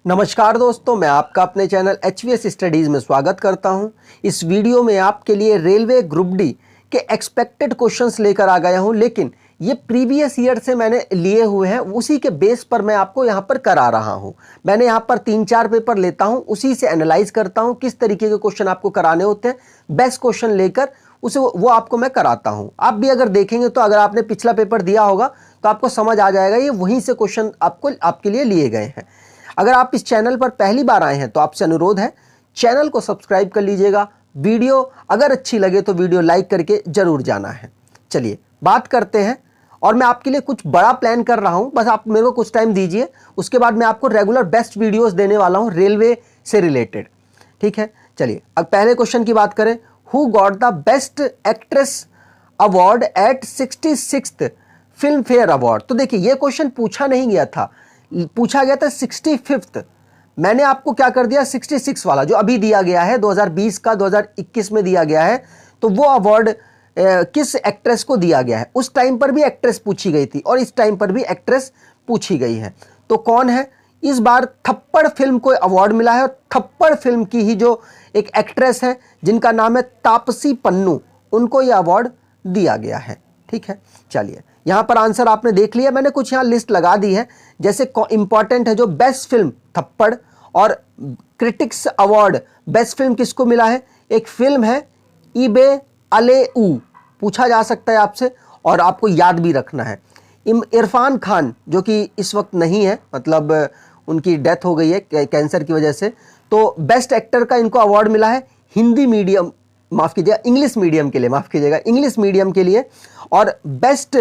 नमस्कार दोस्तों, मैं आपका अपने चैनल HVS स्टडीज़ में स्वागत करता हूं। इस वीडियो में आपके लिए रेलवे ग्रुप डी के एक्सपेक्टेड क्वेश्चंस लेकर आ गया हूं, लेकिन ये प्रीवियस ईयर से मैंने लिए हुए हैं, उसी के बेस पर मैं आपको यहां पर करा रहा हूं। मैंने यहां पर 3-4 पेपर लेता हूं, उसी से एनालाइज करता हूं किस तरीके के क्वेश्चन आपको कराने होते हैं, बेस्ट क्वेश्चन लेकर उसे वो आपको मैं कराता हूं। आप भी अगर देखेंगे तो अगर आपने पिछला पेपर दिया होगा तो आपको समझ आ जाएगा ये वहीं से क्वेश्चन आपके लिए लिए गए हैं। अगर आप इस चैनल पर पहली बार आए हैं तो आपसे अनुरोध है, चैनल को सब्सक्राइब कर लीजिएगा। वीडियो अगर अच्छी लगे तो वीडियो लाइक करके जरूर जाना है। चलिए बात करते हैं, और मैं आपके लिए कुछ बड़ा प्लान कर रहा हूं, बस आप मेरे को कुछ टाइम दीजिए, उसके बाद मैं आपको रेगुलर बेस्ट वीडियोस देने वाला हूं रेलवे से रिलेटेड। ठीक है, चलिए अब पहले क्वेश्चन की बात करें। Who got the best actress award eight 66th film fair award? तो देखिए ये क्वेश्चन पूछा नहीं गया था, पूछा गया था 65th। मैंने आपको क्या कर दिया, 66 वाला जो अभी दिया गया है 2020 का 2021 में दिया गया है, तो वो अवार्ड किस एक्ट्रेस को दिया गया है। उस टाइम पर भी एक्ट्रेस पूछी गई थी और इस टाइम पर भी एक्ट्रेस पूछी गई है, तो कौन है? इस बार थप्पड़ फिल्म को अवार्ड मिला है, और थप्पड़ फिल्म की ही जो एक एक्ट्रेस है जिनका नाम है तापसी पन्नू, उनको यह अवार्ड दिया गया है। ठीक है, चलिए यहां पर आंसर आपने देख लिया, मैंने कुछ यहां लिस्ट लगा दी है, जैसे इंपॉर्टेंट है जो बेस्ट फिल्म थप्पड़, और क्रिटिक्स अवार्ड बेस्ट फिल्म किसको मिला है? एक फिल्म है इबे अलेऊ, पूछा जा सकता है आपसे और आपको याद भी रखना है। इरफान खान जो कि इस वक्त नहीं है, मतलब उनकी डेथ हो गई है कैंसर की वजह से, तो बेस्ट एक्टर का इनको अवार्ड मिला है हिंदी मीडियम, माफ कीजिएगा इंग्लिश मीडियम के लिए, माफ कीजिएगा इंग्लिश मीडियम के लिए। और best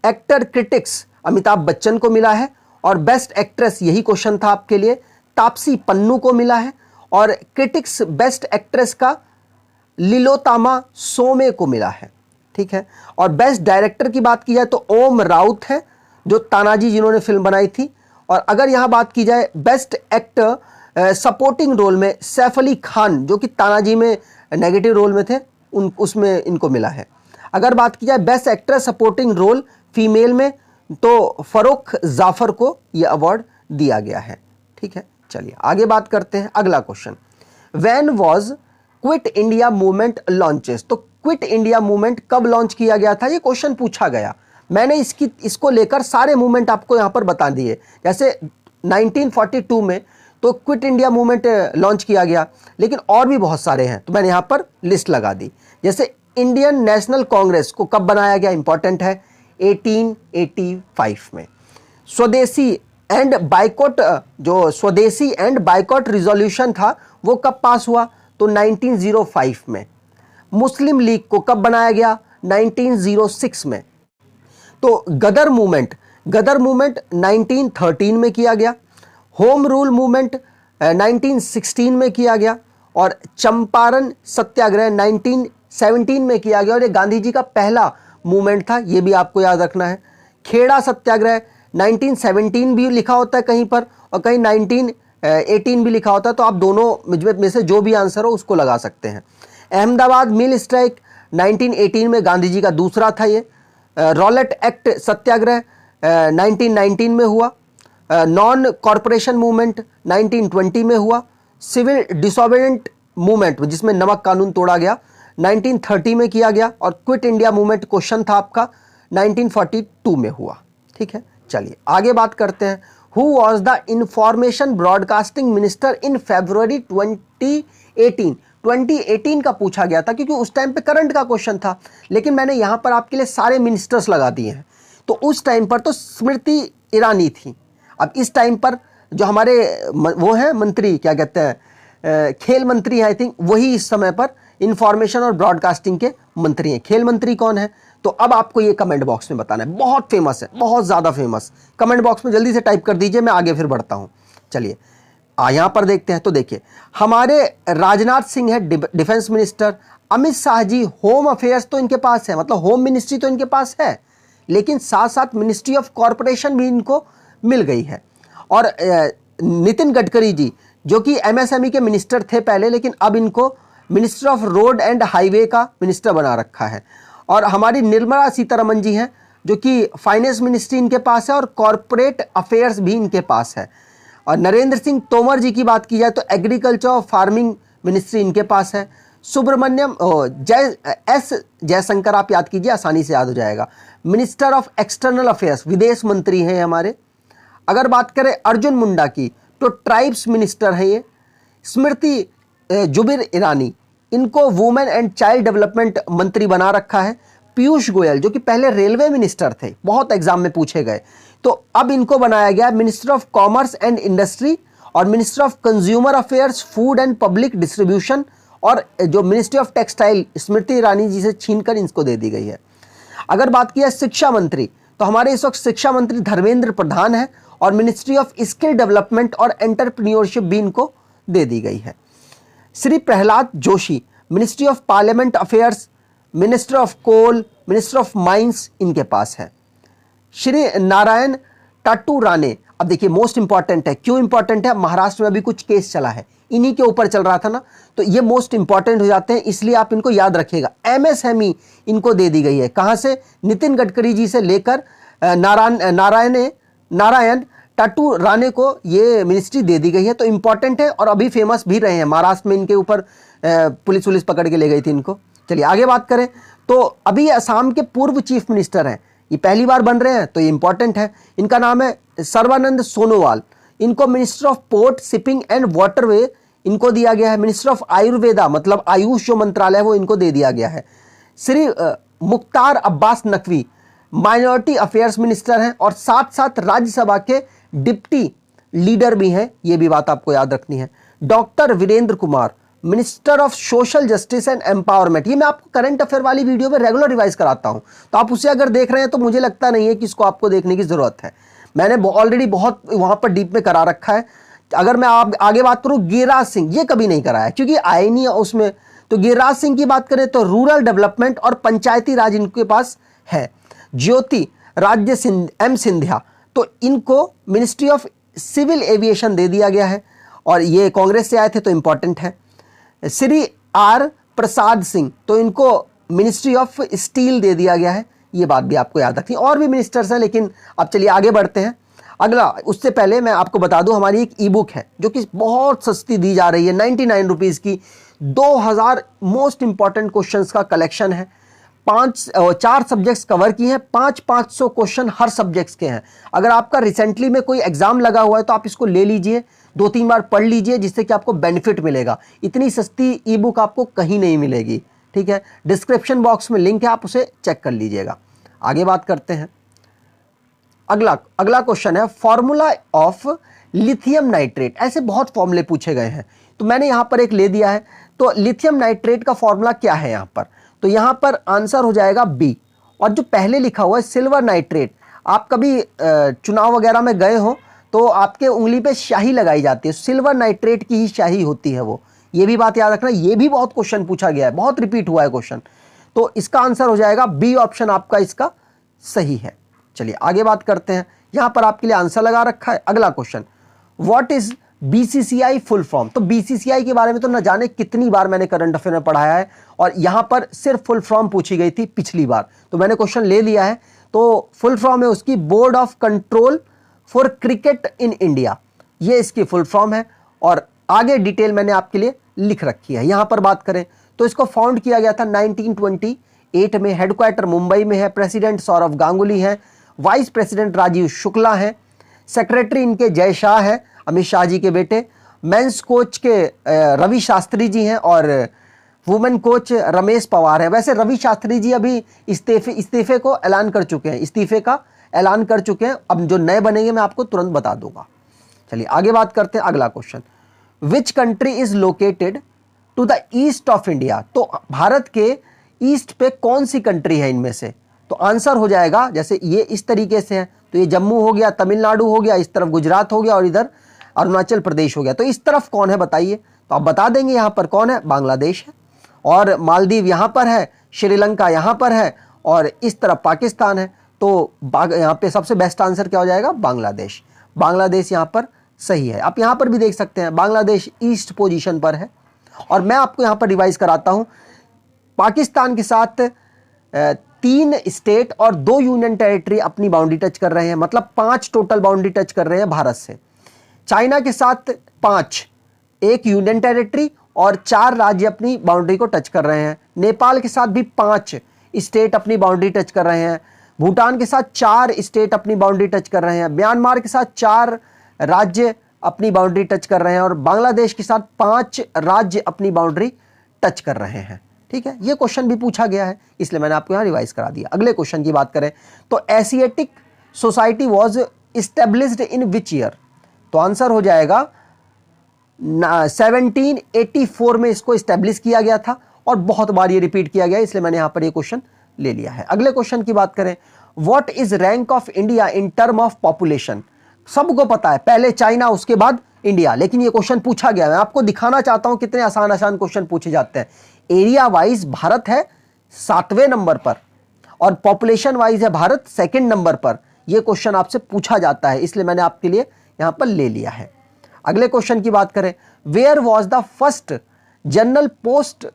actor critics Amitabh Bachchan को मिला है, और बेस्ट एक्ट्रेस, यही क्वेश्चन था आपके लिए, तापसी पन्नू को मिला है। और क्रिटिक्स बेस्ट एक्ट्रेस का लिलोतामा सोमे को मिला है। ठीक है, और बेस्ट डायरेक्टर की बात की जाए तो ओम राउत है, जो तानाजी जिन्होंने फिल्म बनाई थी। और अगर यहां बात की जाए बेस्ट एक्टर सपोर्टिंग रोल में सैफ अली खान, जो कि तानाजी में नेगेटिव रोल में थे, उसमें इनको मिला है। अगर बात की जाए best actor supporting role female में, तो फरोख जाफर को यह अवार्ड दिया गया है। ठीक है, चलिए आगे बात करते हैं। अगला question, when was quit India movement launches? तो क्विट इंडिया मूवमेंट कब लॉन्च किया गया था, ये क्वेश्चन पूछा गया। मैंने इसको लेकर सारे मूवमेंट आपको यहां पर बता दिए। जैसे 1942 में तो क्विट इंडिया मूवमेंट लॉन्च किया गया, लेकिन और भी बहुत सारे हैं, तो मैंने यहां पर लिस्ट लगा दी। जैसे इंडियन नेशनल कांग्रेस को कब बनाया गया, इंपॉर्टेंट है, 1885 में। स्वदेशी एंड बाइकॉट, जो स्वदेशी एंड बाइकॉट रिजोल्यूशन था, वो कब पास हुआ? तो 1905 में। मुस्लिम लीग को कब बनाया गया? 1906 में। तो गदर मूवमेंट 1913 में किया गया। होम रूल मूवमेंट 1916 में किया गया, और चंपारण सत्याग्रह 1917 में किया गया, और ये गांधी जी का पहला मूवमेंट था, ये भी आपको याद रखना है। खेड़ा सत्याग्रह 1917 भी लिखा होता है कहीं पर, और कहीं 1918 भी लिखा होता है, तो आप दोनों में से जो भी आंसर हो उसको लगा सकते हैं। अहमदाबाद मिल स्ट्राइक 1918 में गांधी जी का दूसरा था ये। रॉलेट एक्ट सत्याग्रह 1919 में हुआ। नॉन कॉरपोरेशन मूवमेंट 1920 में हुआ। सिविल डिसोबीडिएंट मूवमेंट, जिसमें नमक कानून तोड़ा गया, 1930 में किया गया। और क्विट इंडिया मूवमेंट क्वेश्चन था आपका, 1942 में हुआ। ठीक है, चलिए आगे बात करते हैं। Who was the information broadcasting minister in February 2018? 2018 का पूछा गया था, क्योंकि उस टाइम पे करंट का क्वेश्चन था, लेकिन मैंने यहां पर आपके लिए सारे मिनिस्टर्स लगा दिए हैं। तो उस टाइम पर तो स्मृति ईरानी थी। अब इस टाइम पर जो हमारे वो हैं मंत्री, क्या कहते हैं, खेल मंत्री है आई थिंक, वही इस समय पर इंफॉर्मेशन और ब्रॉडकास्टिंग के मंत्री हैं। खेल मंत्री कौन है? तो अब आपको ये कमेंट बॉक्स में बताना है, बहुत फेमस है, बहुत ज़्यादा फेमस। कमेंट बॉक्स में जल्दी से टाइप कर दीजिए, मैं आगे फिर बढ़ता हूँ। चलिए यहाँ पर देखते हैं। तो देखिए, हमारे राजनाथ सिंह है defence minister, Amit Shah ji home affairs तो इनके पास है, मतलब होम मिनिस्ट्री तो इनके पास है, लेकिन साथ साथ मिनिस्ट्री ऑफ कॉरपोरेशन भी इनको मिल गई है। और नितिन गडकरी जी, जो कि MSME के मिनिस्टर थे पहले, लेकिन अब इनको minister of road and highway का मिनिस्टर बना रखा है। और हमारी निर्मला सीतारमण जी हैं, जो कि फाइनेंस मिनिस्ट्री इनके पास है, और कॉरपोरेट अफेयर्स भी इनके पास है। और नरेंद्र सिंह तोमर जी की बात की जाए तो एग्रीकल्चर और फार्मिंग मिनिस्ट्री इनके पास है। सुब्रमण्यम जयशंकर आप याद कीजिए, आसानी से याद हो जाएगा, मिनिस्टर ऑफ एक्सटर्नल अफेयर्स, विदेश मंत्री हैं हमारे। अगर बात करें अर्जुन मुंडा की तो ट्राइब्स मिनिस्टर हैं ये। स्मृति जुबिर ईरानी, इनको वुमेन एंड चाइल्ड डेवलपमेंट मंत्री बना रखा है। पीयूष गोयल जो कि पहले रेलवे मिनिस्टर थे, बहुत एग्जाम में पूछे गए, तो अब इनको बनाया गया minister of commerce and industry और minister of consumer affairs, food and public distribution, और जो ministry of textile Smriti Irani ji से छीनकर इनको दे दी गई है। अगर बात की है शिक्षा मंत्री, तो हमारे इस वक्त शिक्षा मंत्री धर्मेंद्र प्रधान है और मिनिस्ट्री ऑफ स्किल डेवलपमेंट और एंटरप्रेन्योरशिप भी इनको दे दी गई है। Shri Pralhad Joshi, ministry of parliament affairs, minister of coal, minister of mines इनके पास है। श्री नारायण टाटू राणे, अब देखिए मोस्ट इंपॉर्टेंट है, क्यों इंपॉर्टेंट है, महाराष्ट्र में अभी कुछ केस चला है, इन्हीं के ऊपर चल रहा था ना, तो ये मोस्ट इंपॉर्टेंट हो जाते हैं, इसलिए आप इनको याद रखिएगा। एमएसएमई इनको दे दी गई है, कहां से, नितिन गडकरी जी से लेकर नारायण टाटू राणे को ये मिनिस्ट्री दे दी गई है, तो इंपॉर्टेंट है और अभी फेमस भी रहे हैं। महाराष्ट्र में इनके ऊपर पुलिस पकड़ के ले गई थी इनको। चलिए आगे बात करें तो अभी असम के पूर्व चीफ मिनिस्टर हैं, ये पहली बार बन रहे हैं, तो ये इंपॉर्टेंट है। इनका नाम है सर्बानंद सोनोवाल, इनको minister of port, shipping and waterway इनको दिया गया है। मिनिस्टर ऑफ आयुर्वेदा, मतलब आयुष जो मंत्रालय है वो इनको दे दिया गया है। Shri Mukhtar Abbas Naqvi minority affairs minister हैं और साथ साथ राज्यसभा के डिप्टी लीडर भी हैं, ये भी बात आपको याद रखनी है। Doctor Virendra Kumar, minister of social justice and empowerment, ये मैं आपको करंट अफेयर वाली वीडियो में रेगुलर रिवाइज कराता हूं, तो आप उसे अगर देख रहे हैं तो मुझे लगता नहीं है कि इसको आपको देखने की जरूरत है, मैंने ऑलरेडी बहुत वहां पर डीप में करा रखा है। अगर मैं आप आगे बात करूं, गिरिराज सिंह, ये कभी नहीं कराया क्योंकि आए नहीं है उसमें, तो गिरिराज सिंह की बात करें तो रूरल डेवलपमेंट और पंचायती राज इनके पास है। ज्योति राज्य एम सिंधिया, तो इनको मिनिस्ट्री ऑफ सिविल एविएशन दे दिया गया है और ये कांग्रेस से आए थे तो इंपॉर्टेंट है। श्री आर प्रसाद सिंह, तो इनको मिनिस्ट्री ऑफ स्टील दे दिया गया है, ये बात भी आपको याद रखनी। और भी मिनिस्टर्स हैं, लेकिन अब चलिए आगे बढ़ते हैं। अगला, उससे पहले मैं आपको बता दूं, हमारी एक ई बुक है जो कि बहुत सस्ती दी जा रही है, 99 रुपीज़ की, 2000 मोस्ट इंपॉर्टेंट क्वेश्चंस का कलेक्शन है। 4 सब्जेक्ट्स कवर किए हैं, 500 क्वेश्चन हर सब्जेक्ट्स के हैं। अगर आपका रिसेंटली में कोई एग्जाम लगा हुआ है तो आप इसको ले लीजिए, 2-3 बार पढ़ लीजिए, जिससे कि आपको बेनिफिट मिलेगा। इतनी सस्ती ई बुक आपको कहीं नहीं मिलेगी, ठीक है। डिस्क्रिप्शन बॉक्स में लिंक है, आप उसे चेक कर लीजिएगा। आगे बात करते हैं। अगला क्वेश्चन है फॉर्मूला ऑफ लिथियम नाइट्रेट। ऐसे बहुत फॉर्मूले पूछे गए हैं, तो मैंने यहां पर एक ले दिया है। तो लिथियम नाइट्रेट का फॉर्मूला क्या है यहां पर, तो यहां पर आंसर हो जाएगा बी। और जो पहले लिखा हुआ है सिल्वर नाइट्रेट, आप कभी चुनाव वगैरह में गए हो तो आपके उंगली पे स्याही लगाई जाती है, सिल्वर नाइट्रेट की ही स्याही होती है वो, ये भी बात याद रखना। ये भी बहुत क्वेश्चन पूछा गया है, बहुत रिपीट हुआ है क्वेश्चन, तो इसका आंसर हो जाएगा बी ऑप्शन आपका इसका सही है। चलिए आगे बात करते हैं, यहां पर आपके लिए आंसर लगा रखा है। अगला question, what is BCCI full form. तो बीसीसीआई के बारे में तो न जाने कितनी बार मैंने करंट अफेयर में पढ़ाया है, और यहां पर सिर्फ फुल फॉर्म पूछी गई थी पिछली बार, तो मैंने क्वेश्चन ले लिया है। तो फुल फॉर्म है उसकी board of control for cricket in India, ये इसकी फुल फॉर्म है, और आगे डिटेल मैंने आपके लिए लिख रखी है। यहां पर बात करें तो इसको फाउंड किया गया था 1928 में, हेडक्वार्टर मुंबई में है, प्रेसिडेंट सौरव गांगुली है, वाइस प्रेसिडेंट राजीव शुक्ला है, सेक्रेटरी इनके जय शाह है, अमित शाह जी के बेटे, मेंस कोच के रवि शास्त्री जी हैं, और वुमेन कोच रमेश पवार है। वैसे रवि शास्त्री जी अभी इस्तीफे को ऐलान कर चुके हैं, इस्तीफे का ऐलान कर चुके हैं, अब जो नए बनेंगे मैं आपको तुरंत बता दूंगा। चलिए आगे बात करते हैं। अगला question, which country is located to the east of India. तो भारत के ईस्ट पे कौन सी कंट्री है इनमें से, तो आंसर हो जाएगा, जैसे ये इस तरीके से है तो ये जम्मू हो गया, तमिलनाडु हो गया, इस तरफ गुजरात हो गया, और इधर अरुणाचल प्रदेश हो गया। तो इस तरफ कौन है बताइए, तो आप बता देंगे यहाँ पर कौन है, बांग्लादेश है, और मालदीव यहाँ पर है, श्रीलंका यहाँ पर है, और इस तरफ पाकिस्तान है। तो यहाँ पे सबसे बेस्ट आंसर क्या हो जाएगा, बांग्लादेश। बांग्लादेश यहाँ पर सही है। आप यहाँ पर भी देख सकते हैं बांग्लादेश ईस्ट पोजीशन पर है। और मैं आपको यहाँ पर रिवाइज कराता हूँ, पाकिस्तान के साथ 3 स्टेट और 2 यूनियन टेरिटरी अपनी बाउंड्री टच कर रहे हैं, मतलब 5 टोटल बाउंड्री टच कर रहे हैं भारत से। चाइना के साथ 5, एक यूनियन टेरिटरी और 4 राज्य अपनी बाउंड्री को टच कर रहे हैं। नेपाल के साथ भी 5 स्टेट अपनी बाउंड्री टच कर रहे हैं। भूटान के साथ 4 स्टेट अपनी बाउंड्री टच कर रहे हैं। म्यांमार के साथ 4 राज्य अपनी बाउंड्री टच कर रहे हैं और बांग्लादेश के साथ 5 राज्य अपनी बाउंड्री टच कर रहे हैं। ठीक है, ये क्वेश्चन भी पूछा गया है, इसलिए मैंने आपको यहाँ रिवाइज करा दिया। अगले क्वेश्चन की बात करें तो Asiatic society was established in which year? तो आंसर हो जाएगा 1784 में इसको इस्टेब्लिश किया गया था और बहुत बार ये रिपीट किया गया, इसलिए मैंने यहाँ पर ये क्वेश्चन ले लिया है। अगले क्वेश्चन की बात करें, what is rank of India in term of population? सबको पता है, पहले चाइना उसके बाद इंडिया, लेकिन ये क्वेश्चन पूछा गया। मैं आपको दिखाना चाहता हूं कितने आसान आसान क्वेश्चन पूछे जाते हैं। एरिया वाइज भारत है 7वें नंबर पर और पॉपुलेशन वाइज है भारत 2nd नंबर पर। यह क्वेश्चन आपसे पूछा जाता है, इसलिए मैंने आपके लिए यहां पर ले लिया है। अगले क्वेश्चन की बात करें, where was the first general post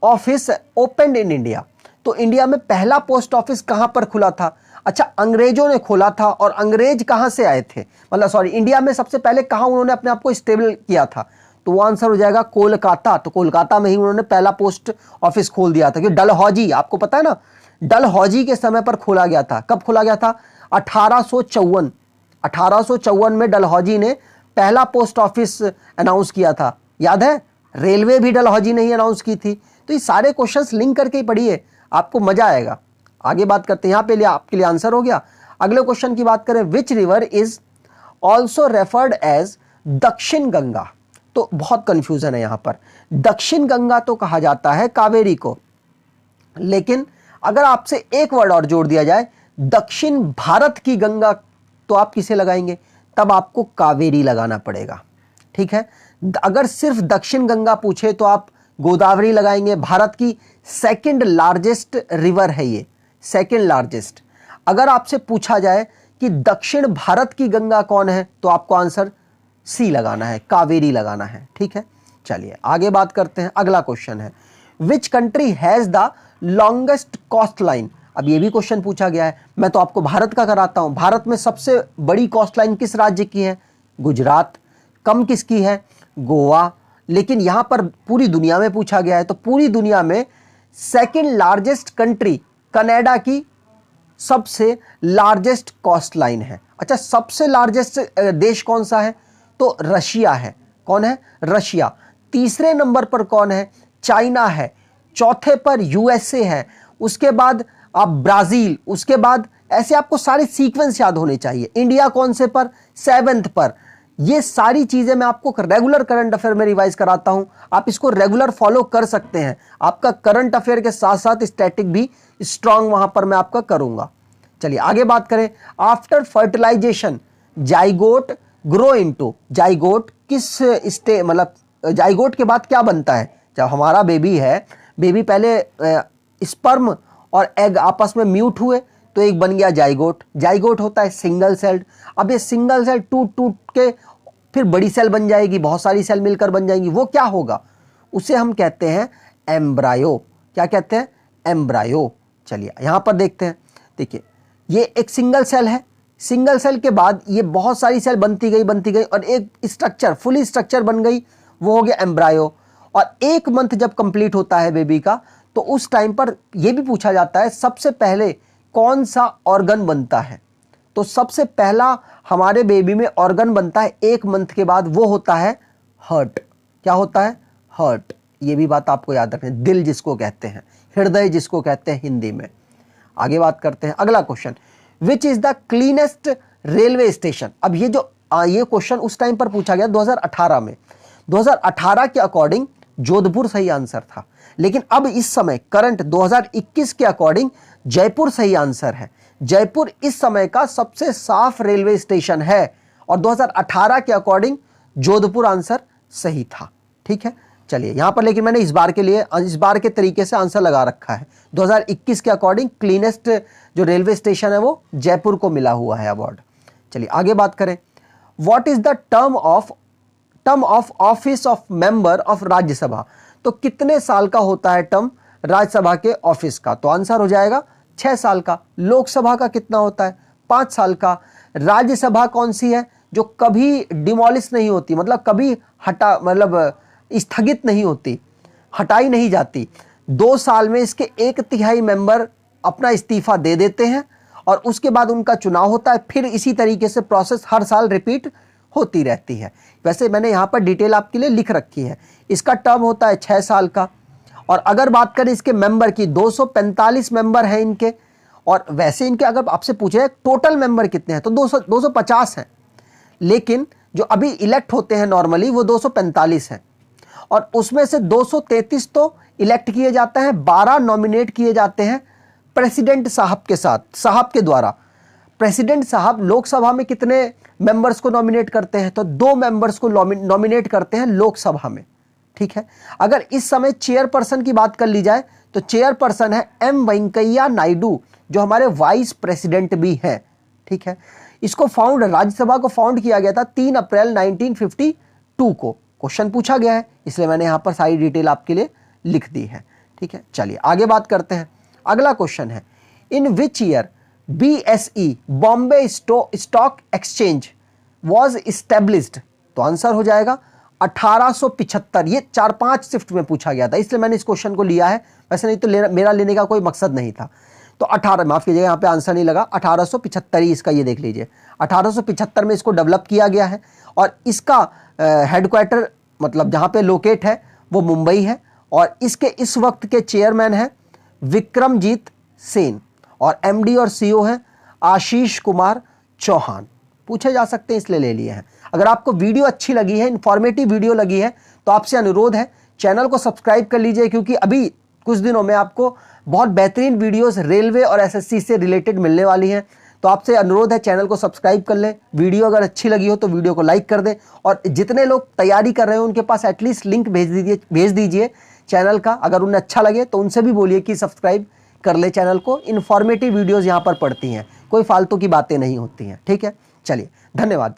office open in India? तो इंडिया में पहला पोस्ट ऑफिस कहां पर खुला था? अच्छा, अंग्रेजों ने खोला था। और अंग्रेज कहां से आए थे, मतलब सॉरी, इंडिया में सबसे पहले कहां उन्होंने अपने आप को स्टेबल किया था? तो वो आंसर हो जाएगा कोलकाता। तो कोलकाता में ही उन्होंने पहला पोस्ट ऑफिस खोल दिया था, क्योंकि डलहौजी, आपको पता है ना, डलहौजी के समय पर खोला गया था। कब खोला गया था? 1854 में डलहौजी ने पहला पोस्ट ऑफिस अनाउंस किया था। याद है, रेलवे भी डलहौजी ने ही अनाउंस की थी। तो ये सारे क्वेश्चंस लिंक करके ही पढ़िए, आपको मजा आएगा। आगे बात करते हैं, यहाँ पे आपके लिए आंसर हो गया। अगले क्वेश्चन की बात करें, which river is also referred as Dakshin Ganga? तो बहुत कंफ्यूजन है यहाँ पर। दक्षिण गंगा तो कहा जाता है कावेरी को, लेकिन अगर आपसे एक वर्ड और जोड़ दिया जाए, दक्षिण भारत की गंगा, तो आप किसे लगाएंगे? तब आपको कावेरी लगाना पड़ेगा। ठीक है, अगर सिर्फ दक्षिण गंगा पूछे तो आप गोदावरी लगाएंगे। भारत की 2nd लार्जेस्ट रिवर है ये, 2nd लार्जेस्ट। अगर आपसे पूछा जाए कि दक्षिण भारत की गंगा कौन है, तो आपको आंसर सी लगाना है, कावेरी लगाना है। ठीक है, चलिए आगे बात करते हैं। अगला क्वेश्चन है, which country has the longest coast line? अब ये भी क्वेश्चन पूछा गया है, मैं तो आपको भारत का कराता हूं। भारत में सबसे बड़ी कोस्ट लाइन किस राज्य की है? गुजरात। कम किसकी है? गोवा। लेकिन यहां पर पूरी दुनिया में पूछा गया है, तो पूरी दुनिया में 2nd लार्जेस्ट कंट्री कनाडा की सबसे लार्जेस्ट कोस्ट लाइन है। अच्छा, सबसे लार्जेस्ट देश कौन सा है? तो रशिया है। कौन है? रशिया। तीसरे नंबर पर कौन है? चाइना है। चौथे पर यूएसए है। उसके बाद आप ब्राजील, उसके बाद ऐसे आपको सारे सीक्वेंस याद होने चाहिए। इंडिया कौन से पर? 7th पर। ये सारी चीजें मैं आपको रेगुलर करंट अफेयर में रिवाइज कराता हूं, आप इसको रेगुलर फॉलो कर सकते हैं। आपका करंट अफेयर के साथ साथ स्टैटिक भी स्ट्रांग वहां पर मैं आपका करूंगा। चलिए आगे बात करें, after fertilization zygote grow into? Zygote किस मतलब जाइगोट के बाद क्या बनता है? जब हमारा बेबी है, बेबी पहले स्पर्म और एग आपस में म्यूट हुए तो एक बन गया जाइगोट। जाइगोट होता है सिंगल सेल्ड। अब ये सिंगल सेल टूट टूट के फिर बड़ी सेल बन जाएगी, बहुत सारी सेल मिलकर बन जाएंगी। वो क्या होगा? उसे हम कहते हैं एम्ब्रायो। क्या कहते हैं? एम्ब्रायो। चलिए यहां पर देखते हैं। देखिए, ये एक सिंगल सेल है। सिंगल सेल के बाद ये बहुत सारी सेल बनती गई और एक स्ट्रक्चर, फुली स्ट्रक्चर बन गई, वो हो गया एम्ब्रायो। और 1 मंथ जब कंप्लीट होता है बेबी का, तो उस टाइम पर यह भी पूछा जाता है सबसे पहले कौन सा ऑर्गन बनता है? तो सबसे पहला हमारे बेबी में ऑर्गन बनता है 1 मंथ के बाद, वो होता है हार्ट। क्या होता है? हार्ट। ये भी बात आपको याद रखनी, दिल जिसको कहते हैं, हृदय जिसको कहते हैं हिंदी में। आगे बात करते हैं। अगला question, which is the cleanest railway station? अब ये जो ये क्वेश्चन उस टाइम पर पूछा गया 2018 में। 2018 के अकॉर्डिंग जोधपुर सही आंसर था, लेकिन अब इस समय करंट 2021 के अकॉर्डिंग जयपुर सही आंसर है। जयपुर इस समय का सबसे साफ रेलवे स्टेशन है और 2018 के अकॉर्डिंग जोधपुर आंसर सही था। ठीक है, चलिए यहां पर लेकिन मैंने इस बार के तरीके से आंसर लगा रखा है। 2021 के अकॉर्डिंग क्लीनेस्ट जो रेलवे स्टेशन है वो जयपुर को मिला हुआ है अवार्ड। चलिए आगे बात करें, what is the term of office of member of Rajya Sabha? तो कितने साल का होता है टर्म राज्यसभा के ऑफिस का? तो आंसर हो जाएगा 6 साल का। लोकसभा का कितना होता है? 5 साल का। राज्यसभा कौन सी है? जो कभी डिमोलिश नहीं होती, मतलब कभी स्थगित नहीं होती, हटाई नहीं जाती। 2 साल में इसके 1/3 मेंबर अपना इस्तीफा दे देते हैं और उसके बाद उनका चुनाव होता है। फिर इसी तरीके से प्रोसेस हर साल रिपीट होती रहती है। वैसे मैंने यहाँ पर डिटेल आपके लिए लिख रखी है। इसका टर्म होता है 6 साल का। और अगर बात करें इसके मेंबर की, 245 मेंबर हैं इनके। और वैसे इनके अगर आपसे पूछे टोटल मेंबर कितने हैं तो 250 हैं, लेकिन जो अभी इलेक्ट होते हैं नॉर्मली वो 245 हैं। और उसमें से 233 तो इलेक्ट किए जाते हैं, 12 नॉमिनेट किए जाते हैं प्रेसिडेंट साहब के साथ, साहब के द्वारा। प्रेसिडेंट साहब लोकसभा में कितने मेंबर्स को नॉमिनेट करते हैं तो 2 मेंबर्स को नॉमिनेट करते हैं लोकसभा में, ठीक है। अगर इस समय चेयरपर्सन की बात कर ली जाए तो चेयरपर्सन है एम वेंकैया नायडू, जो हमारे वाइस प्रेसिडेंट भी हैं, ठीक है। इसको राज्यसभा को फाउंड किया गया था 3 अप्रैल 1952 को। क्वेश्चन पूछा गया है, इसलिए मैंने यहां पर सारी डिटेल आपके लिए लिख दी है, ठीक है। चलिए आगे बात करते हैं। अगला क्वेश्चन है, in which year BSE Bombay stock exchange was established. तो आंसर हो जाएगा 1875। ये 4-5 शिफ्ट में पूछा गया था, इसलिए मैंने इस क्वेश्चन को लिया है। वैसे नहीं तो मेरा लेने का कोई मकसद नहीं था। तो 18, माफ कीजिएगा यहाँ पे आंसर नहीं लगा, 1875 ही इसका, ये देख लीजिए 1875 में इसको डेवलप किया गया है। और इसका हेडक्वार्टर मतलब जहाँ पे लोकेट है वो मुंबई है। और इसके इस वक्त के चेयरमैन हैं विक्रमजीत सेन और MD और CEO हैं आशीष कुमार चौहान। पूछे जा सकते हैं इसलिए ले लिए हैं। अगर आपको वीडियो अच्छी लगी है, इंफॉर्मेटिव वीडियो लगी है, तो आपसे अनुरोध है चैनल को सब्सक्राइब कर लीजिए, क्योंकि अभी कुछ दिनों में आपको बहुत बेहतरीन वीडियोस रेलवे और SSC से रिलेटेड मिलने वाली हैं। तो आपसे अनुरोध है चैनल को सब्सक्राइब कर लें। वीडियो अगर अच्छी लगी हो तो वीडियो को लाइक कर दें। और जितने लोग तैयारी कर रहे हो उनके पास एटलीस्ट लिंक भेज दीजिए चैनल का। अगर उन्हें अच्छा लगे तो उनसे भी बोलिए कि सब्सक्राइब कर ले चैनल को। इन्फॉर्मेटिव वीडियोज़ यहाँ पर पड़ती हैं, कोई फालतू की बातें नहीं होती हैं, ठीक है। चलिए धन्यवाद।